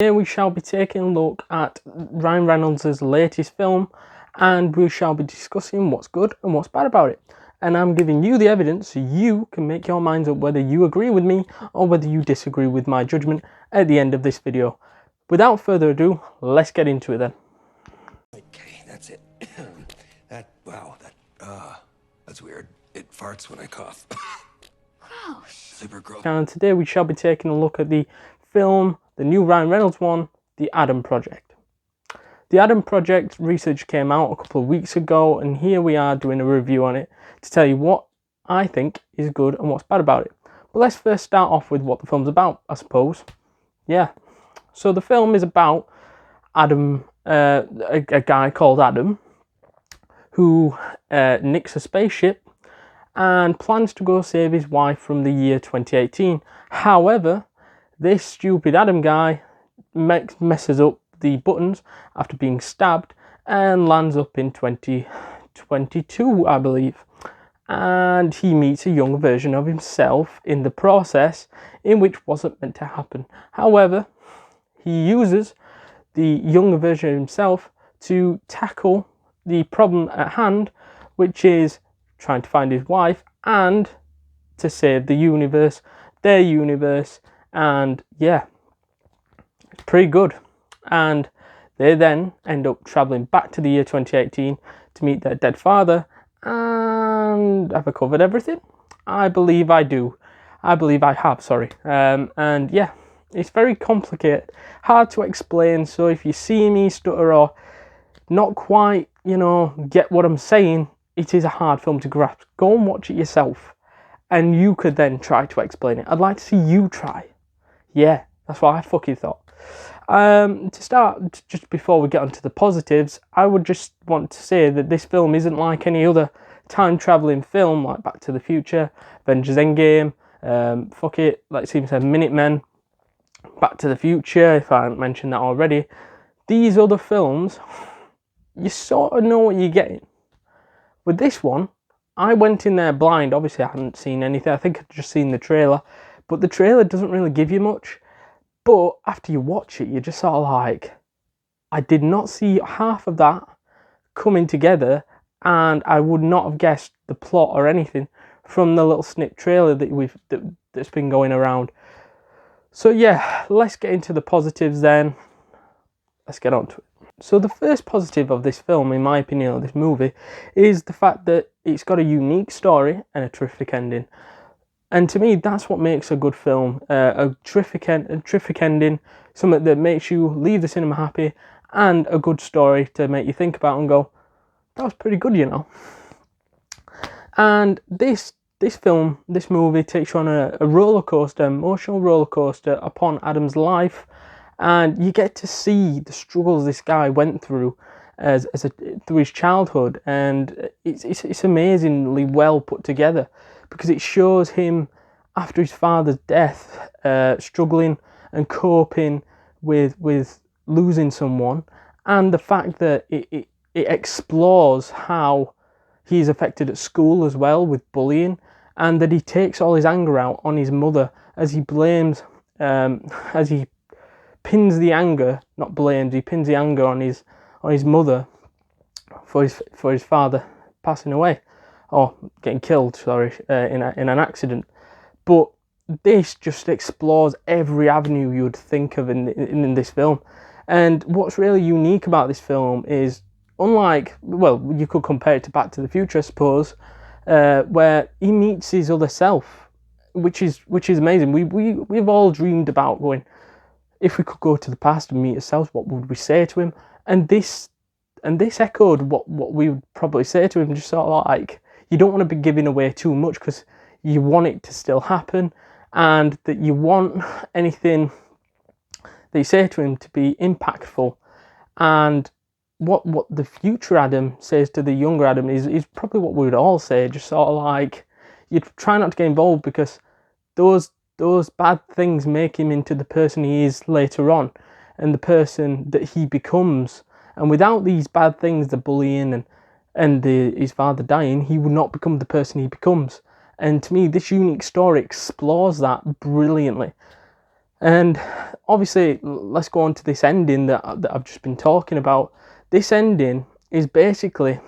Today we shall be taking a look at Ryan Reynolds' latest film, and we shall be discussing what's good and what's bad about it. And I'm giving you the evidence so you can make your minds up whether you agree with me or whether you disagree with my judgment at the end of this video. Without further ado, let's get into it then. Okay, that's it. That's weird. It farts when I cough. Gross. Super gross. And today we shall be taking a look at the film, the new Ryan Reynolds one, The Adam Project. The Adam Project research came out a couple of weeks ago, and here we are doing a review on it to tell you what I think is good and what's bad about it. But let's first start off with what the film's about, I suppose. Yeah. So the film is about Adam, a guy called Adam, who nicks a spaceship and plans to go save his wife from the year 2018. However, this stupid Adam guy messes up the buttons after being stabbed and lands up in 2022, I believe. And he meets a younger version of himself in the process, in which wasn't meant to happen. However, he uses the younger version of himself to tackle the problem at hand, which is trying to find his wife and to save the universe, their universe, and yeah, it's pretty good. And they then end up travelling back to the year 2018 to meet their dead father. And have I covered everything? I believe I do. I believe I have, sorry. And yeah, it's very complicated, hard to explain, so if you see me stutter or not quite, get what I'm saying, it is a hard film to grasp. Go and watch it yourself, and you could then try to explain it. I'd like to see you try. Yeah, that's what I fucking thought. To start, just before we get onto the positives, I would just want to say that this film isn't like any other time-travelling film, like Back to the Future, Avengers Endgame, let's even say Minutemen, Back to the Future, if I haven't mentioned that already. These other films, you sort of know what you're getting. With this one, I went in there blind. Obviously, I hadn't seen anything. I think I'd just seen the trailer. But the trailer doesn't really give you much. But after you watch it, you're just sort of like, I did not see half of that coming together. And I would not have guessed the plot or anything from the little snip trailer that's been going around. So yeah, let's get into the positives then. Let's get on to it. So the first positive of this film, in my opinion, of this movie, is the fact that it's got a unique story and a terrific ending. And to me, that's what makes a good film. A terrific ending, something that makes you leave the cinema happy, and a good story to make you think about and go, that was pretty good, And this movie takes you on a roller coaster, emotional roller coaster upon Adam's life. And you get to see the struggles this guy went through through his childhood, and it's amazingly well put together, because it shows him after his father's death, struggling and coping with losing someone, and the fact that it explores how he's affected at school as well with bullying, and that he takes all his anger out on his mother as he blames, as he pins the anger, not blames, he pins the anger on his mother for his father passing away, or getting killed, sorry, in an accident. But this just explores every avenue you'd think of in this film. And what's really unique about this film is, unlike, well, you could compare it to Back to the Future, I suppose, where he meets his other self, which is amazing. We've all dreamed about going, if we could go to the past and meet ourselves, what would we say to him? And this echoed what we would probably say to him, just sort of like, you don't want to be giving away too much because you want it to still happen, and that you want anything that you say to him to be impactful. And what the future Adam says to the younger Adam is probably what we would all say, just sort of like, you try not to get involved because those bad things make him into the person he is later on, and the person that he becomes. And without these bad things, the bullying and his father dying, he would not become the person he becomes. And to me, this unique story explores that brilliantly. And obviously, let's go on to this ending that I've just been talking about. This ending is basically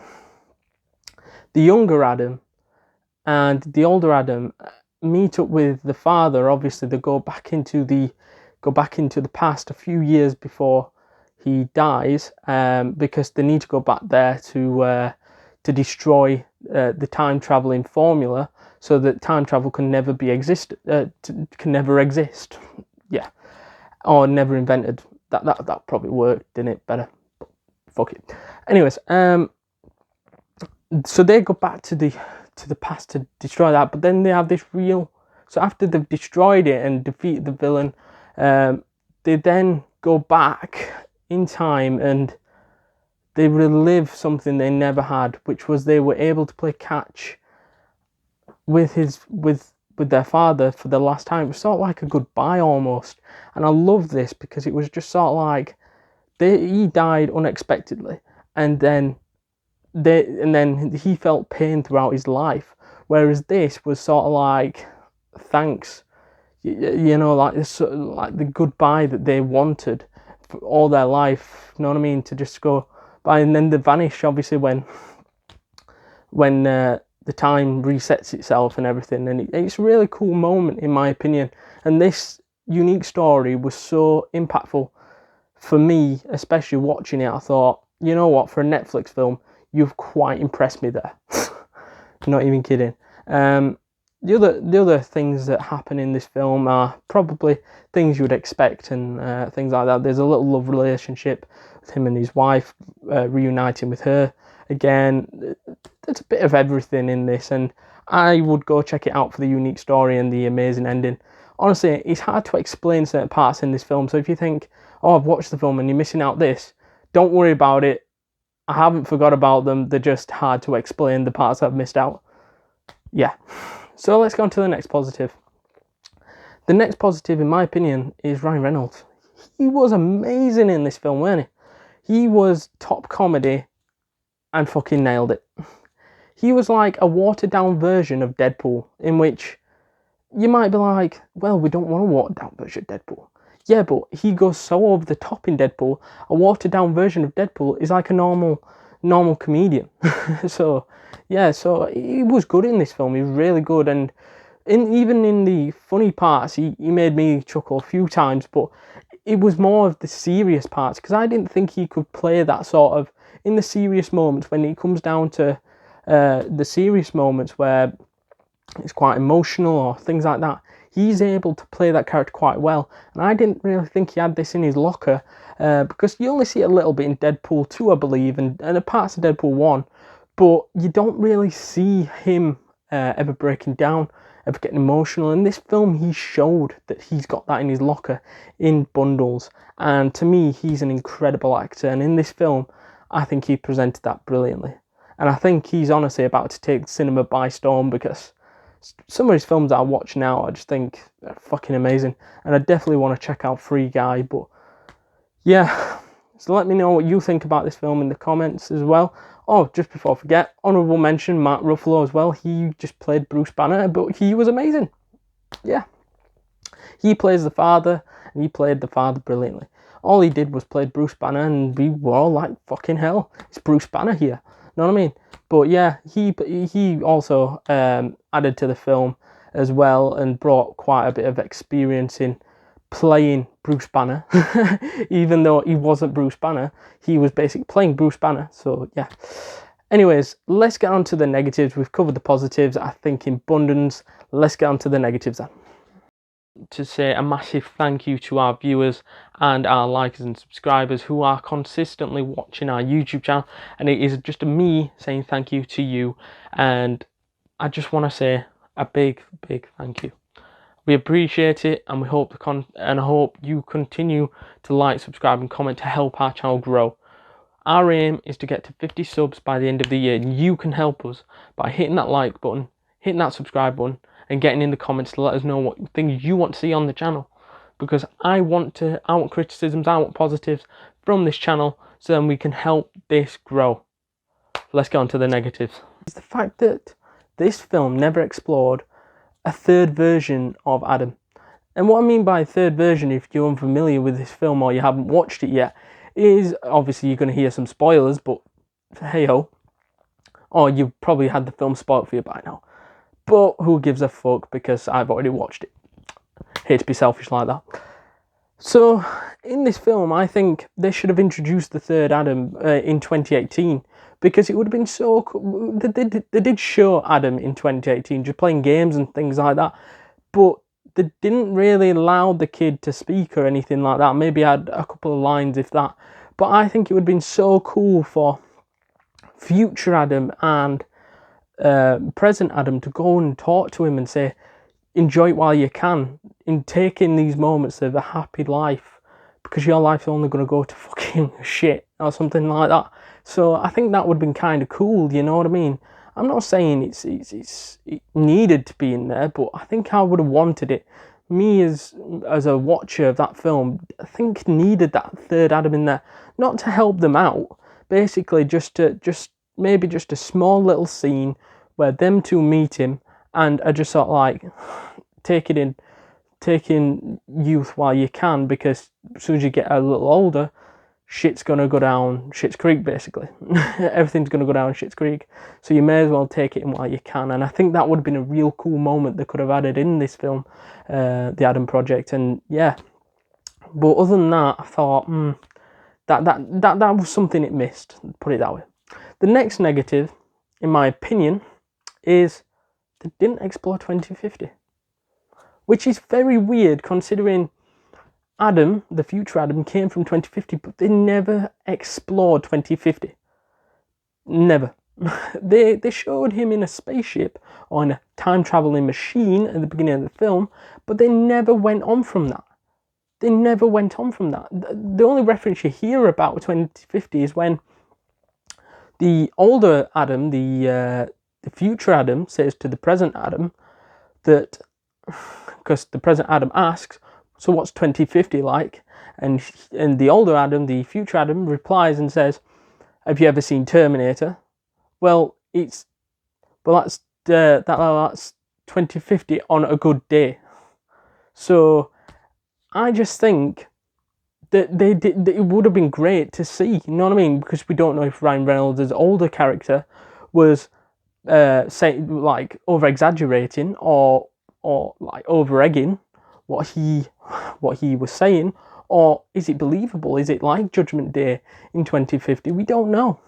the younger Adam and the older Adam meet up with the father. Obviously, they go back into the past a few years before he dies, because they need to go back there to destroy the time traveling formula, so that time travel can never can never exist. Yeah, or never invented. That probably worked, didn't it? Better. But fuck it. Anyways, so they go back to the past to destroy that, but then they have this real. So after they've destroyed it and defeated the villain, they then go back in time and they relive something they never had, which was they were able to play catch with their father for the last time. It was sort of like a goodbye almost, and I love this because it was just sort of like he died unexpectedly, and then he felt pain throughout his life, whereas this was sort of like thanks, you know, like the goodbye that they wanted for all their life, you know what I mean, to just go by, and then they vanish obviously when the time resets itself and everything, and it's a really cool moment in my opinion. And this unique story was so impactful for me, especially watching it. I thought, you know what, for a Netflix film, you've quite impressed me there. Not even kidding. The other things that happen in this film are probably things you would expect, and things like that. There's a little love relationship with him and his wife, reuniting with her again. There's a bit of everything in this, and I would go check it out for the unique story and the amazing ending. Honestly, it's hard to explain certain parts in this film, so if you think, oh, I've watched the film and you're missing out this, don't worry about it. I haven't forgot about them. They're just hard to explain, the parts I've missed out. Yeah. So let's go on to the next positive. The next positive, in my opinion, is Ryan Reynolds. He was amazing in this film, weren't he? He was top comedy and fucking nailed it. He was like a watered down version of Deadpool, in which you might be like, well, we don't want a watered down version of Deadpool. Yeah, but he goes so over the top in Deadpool. A watered down version of Deadpool is like a normal comedian. So yeah, so he was good in this film. He was really good, and even in the funny parts, he made me chuckle a few times. But it was more of the serious parts, because I didn't think he could play that sort of in the serious moments, when it comes down to the serious moments where it's quite emotional or things like that. He's able to play that character quite well, and I didn't really think he had this in his locker, because you only see it a little bit in Deadpool 2, I believe, and parts of Deadpool 1, but you don't really see him ever breaking down, ever getting emotional. In this film, he showed that he's got that in his locker in bundles, and to me, he's an incredible actor, and in this film, I think he presented that brilliantly. And I think he's honestly about to take cinema by storm, because some of his films that I watch now, I just think are fucking amazing. And I definitely want to check out Free Guy. But yeah, so let me know what you think about this film in the comments as well. Oh, just before I forget, honourable mention, Mark Ruffalo as well. He just played Bruce Banner, but he was amazing. Yeah. He plays the father, and he played the father brilliantly. All he did was play Bruce Banner, and we were all like, fucking hell, it's Bruce Banner here. You know what I mean? But yeah, he also added to the film as well, and brought quite a bit of experience in playing Bruce Banner. Even though he wasn't Bruce Banner, he was basically playing Bruce Banner. So yeah. Anyways, let's get on to the negatives. We've covered the positives, I think, in abundance. Let's get on to the negatives then. To say a massive thank you to our viewers and our likers and subscribers who are consistently watching our YouTube channel, and it is just me saying thank you to you, and I just want to say a big thank you. We appreciate it, and we hope I hope you continue to like, subscribe and comment to help our channel grow. Our aim is to get to 50 subs by the end of the year, and you can help us by hitting that like button, hitting that subscribe button, and getting in the comments to let us know what things you want to see on the channel, because I want criticisms, I want positives from this channel, so then we can help this grow. Let's get on to the negatives. It's the fact that this film never explored a third version of Adam. And what I mean by third version, if you're unfamiliar with this film or you haven't watched it yet, is obviously you're going to hear some spoilers, but hey ho. Or you've probably had the film spoiled for you by now. But who gives a fuck, because I've already watched it. Hate to be selfish like that. So, in this film, I think they should have introduced the third Adam in 2018, because it would have been so cool. They did show Adam in 2018, just playing games and things like that, but they didn't really allow the kid to speak or anything like that. Maybe had a couple of lines, if that. But I think it would have been so cool for future Adam and present Adam to go and talk to him and say, enjoy it while you can, in taking these moments of a happy life, because your life's only going to go to fucking shit or something like that. So I think that would have been kind of cool, you know what I mean? I'm not saying it needed to be in there, but I think I would have wanted it. Me as a watcher of that film, I think needed that third Adam in there, not to help them out, basically just a small little scene where them two meet him and are just sort of like taking youth while you can, because as soon as you get a little older, shit's gonna go down Shit's Creek, basically. Everything's gonna go down Shit's Creek, so you may as well take it in while you can. And I think that would have been a real cool moment they could have added in this film, the Adam Project. And yeah, but other than that, I thought that was something it missed, put it that way. The next negative, in my opinion, is they didn't explore 2050, which is very weird considering Adam, the future Adam, came from 2050, but they never explored 2050. Never. They showed him in a spaceship on a time-traveling machine at the beginning of the film, but they never went on from that. The only reference you hear about 2050 is when the older Adam, the future Adam, says to the present Adam that, because the present Adam asks, so what's 2050 like? And the older Adam, the future Adam, replies and says, have you ever seen Terminator? Well, that's 2050 on a good day. So I just think that it would have been great to see, you know what I mean? Because we don't know if Ryan Reynolds' older character was saying, like, over exaggerating or like over egging what he was saying, or is it believable? Is it like Judgment Day in 2050? We don't know.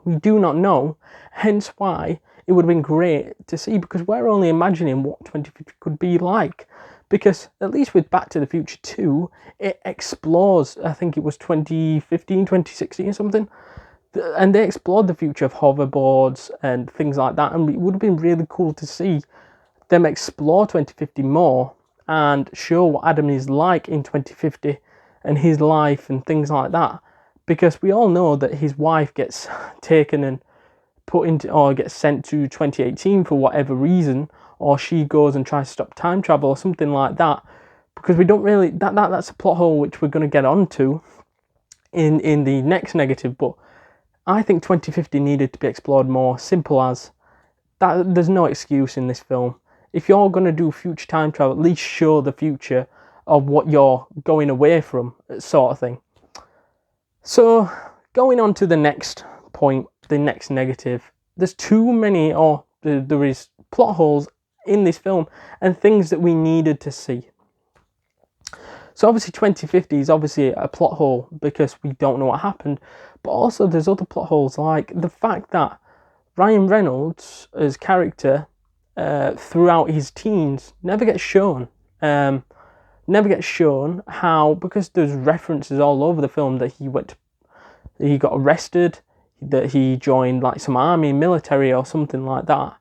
We do not know. Hence why it would have been great to see, because we're only imagining what 2050 could be like. Because at least with Back to the Future 2, it explores, I think it was 2015, 2016 or something, and they explored the future of hoverboards and things like that, and it would have been really cool to see them explore 2050 more and show what Adam is like in 2050 and his life and things like that, because we all know that his wife gets taken and put into, or gets sent to 2018 for whatever reason, or she goes and tries to stop time travel or something like that, because we don't really, that's a plot hole which we're going to get onto in the next negative. But I think 2050 needed to be explored more. Simple as that. There's no excuse in this film. If you're going to do future time travel, at least show the future of what you're going away from, sort of thing. So, going on to the next point, the next negative. There's too many, or there is plot holes in this film and things that we needed to see. So obviously 2050 is obviously a plot hole because we don't know what happened, but also there's other plot holes, like the fact that Ryan Reynolds' character throughout his teens never gets shown. How, because there's references all over the film that he got arrested, that he joined like some army, military or something like that.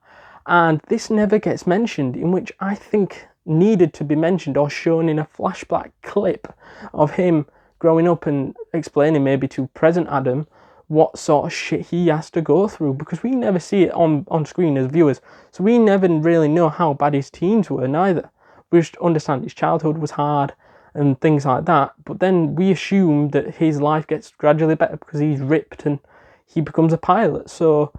And this never gets mentioned, in which I think needed to be mentioned or shown in a flashback clip of him growing up and explaining maybe to present Adam what sort of shit he has to go through, because we never see it on screen as viewers, so we never really know how bad his teens were neither. We just understand his childhood was hard and things like that, but then we assume that his life gets gradually better because he's ripped and he becomes a pilot. So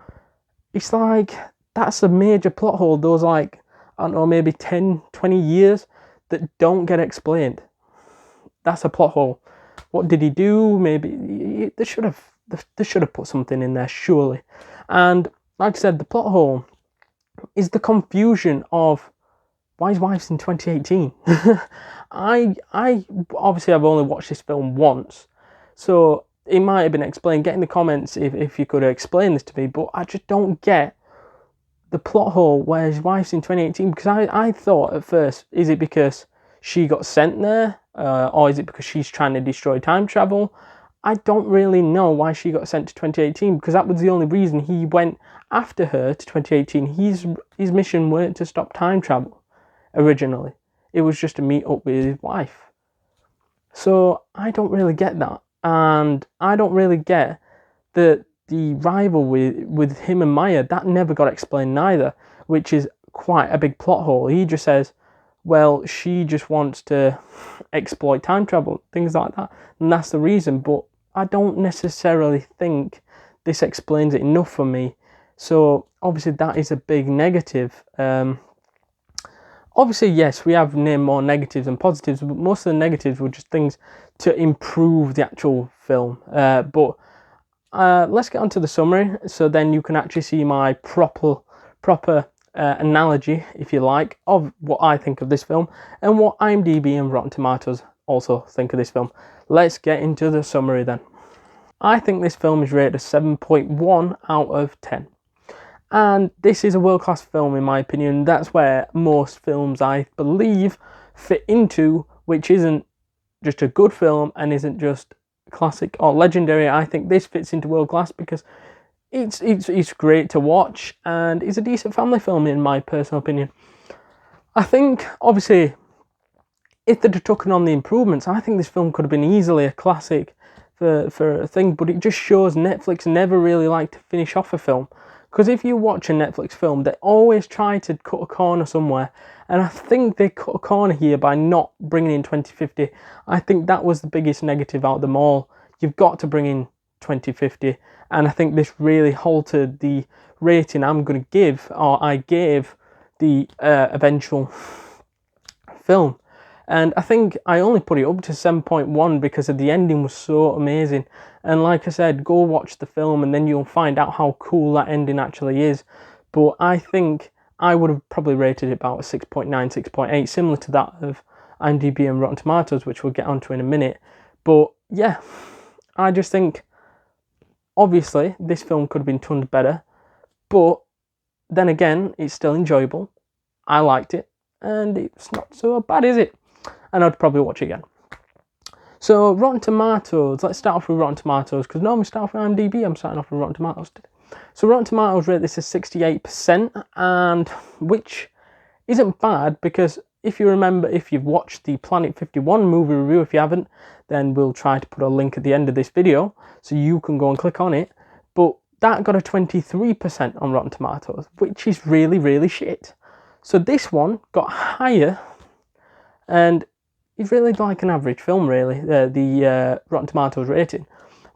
it's like, that's a major plot hole. Those, like, I don't know, maybe 10, 20 years that don't get explained. That's a plot hole. What did he do? Maybe they should have put something in there, surely. And like I said, the plot hole is the confusion of why his wife's in 2018. I obviously I've only watched this film once, so it might have been explained. Get in the comments if you could explain this to me, but I just don't get the plot hole where his wife's in 2018, because I thought at first, is it because she got sent there, or is it because she's trying to destroy time travel? I don't really know why she got sent to 2018, because that was the only reason he went after her to 2018. His mission weren't to stop time travel originally. It was just to meet up with his wife. So I don't really get that. And I don't really get the rival with him and Maya. That never got explained neither, which is quite a big plot hole. He just says, well, she just wants to exploit time travel, things like that, and that's the reason. But I don't necessarily think this explains it enough for me. So obviously that is a big negative. Obviously, yes, we have named more negatives than positives, but most of the negatives were just things to improve the actual film. But let's get on to the summary, so then you can actually see my proper analogy, if you like, of what I think of this film and what IMDb and Rotten Tomatoes also think of this film. Let's get into the summary then. I think this film is rated a 7.1 out of 10. And this is a world-class film, in my opinion. That's where most films, I believe, fit into, which isn't just a good film and isn't just classic or legendary. I think this fits into world-class because it's great to watch and it's a decent family film, in my personal opinion. I think, obviously, if they'd have taken on the improvements, I think this film could have been easily a classic for a thing, but it just shows Netflix never really like to finish off a film. Because if you watch a Netflix film, they always try to cut a corner somewhere. And I think they cut a corner here by not bringing in 2050. I think that was the biggest negative out of them all. You've got to bring in 2050. And I think this really halted the rating I'm going to give, or I gave, the eventual film. And I think I only put it up to 7.1 because of the ending was so amazing. And like I said, go watch the film and then you'll find out how cool that ending actually is. But I think I would have probably rated it about a 6.9, 6.8, similar to that of IMDb and Rotten Tomatoes, which we'll get onto in a minute. But yeah, I just think, obviously, this film could have been tons better. But then again, it's still enjoyable. I liked it. And it's not so bad, is it? And I'd probably watch it again. So Rotten Tomatoes, let's start off with Rotten Tomatoes, because normally we start off with IMDb, I'm starting off with Rotten Tomatoes today. So Rotten Tomatoes rate this as 68%, and which isn't bad, because if you remember, if you've watched the Planet 51 movie review, if you haven't, then we'll try to put a link at the end of this video, so you can go and click on it. But that got a 23% on Rotten Tomatoes, which is really, really shit. So this one got higher, and it's really like an average film, really, the Rotten Tomatoes rating.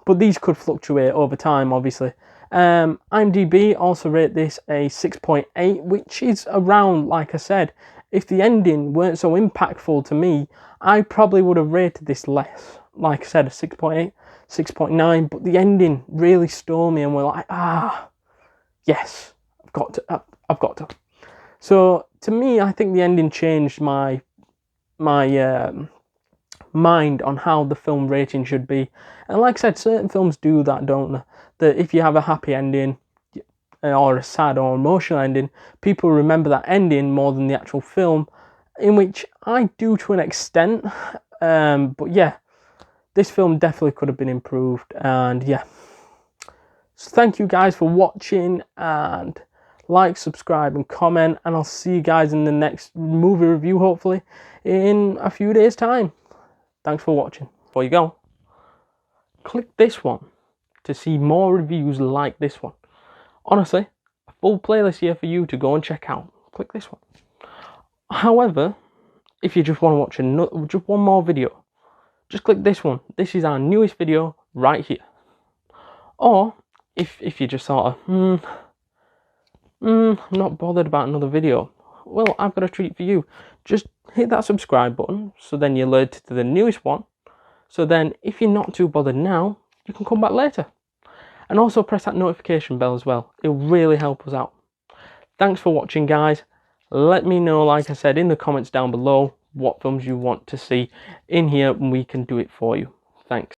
But these could fluctuate over time, obviously. IMDb also rate this a 6.8, which is around, like I said, if the ending weren't so impactful to me, I probably would have rated this less. Like I said, a 6.8, 6.9, but the ending really stole me and we're like, yes, I've got to. So to me, I think the ending changed my mind on how the film rating should be. And like I said, certain films do that, don't they? That if you have a happy ending or a sad or emotional ending, people remember that ending more than the actual film, in which I do to an extent. But yeah, this film definitely could have been improved. And yeah, so thank you guys for watching, and like, subscribe and comment, and I'll see you guys in the next movie review, hopefully in a few days time. Thanks for watching. Before you go, click this one to see more reviews like this one. Honestly, a full playlist here for you to go and check out. Click this one. However, if you just want to watch just one more video, just click this one. This is our newest video right here. Or if you just sort of I'm not bothered about another video, well, I've got a treat for you. just hit that subscribe button so then you're alerted to the newest one. So then if you're not too bothered now, you can come back later. And also press that notification bell as well. It'll really help us out. Thanks for watching, guys. Let me know, like I said, in the comments down below what films you want to see in here and we can do it for you. Thanks.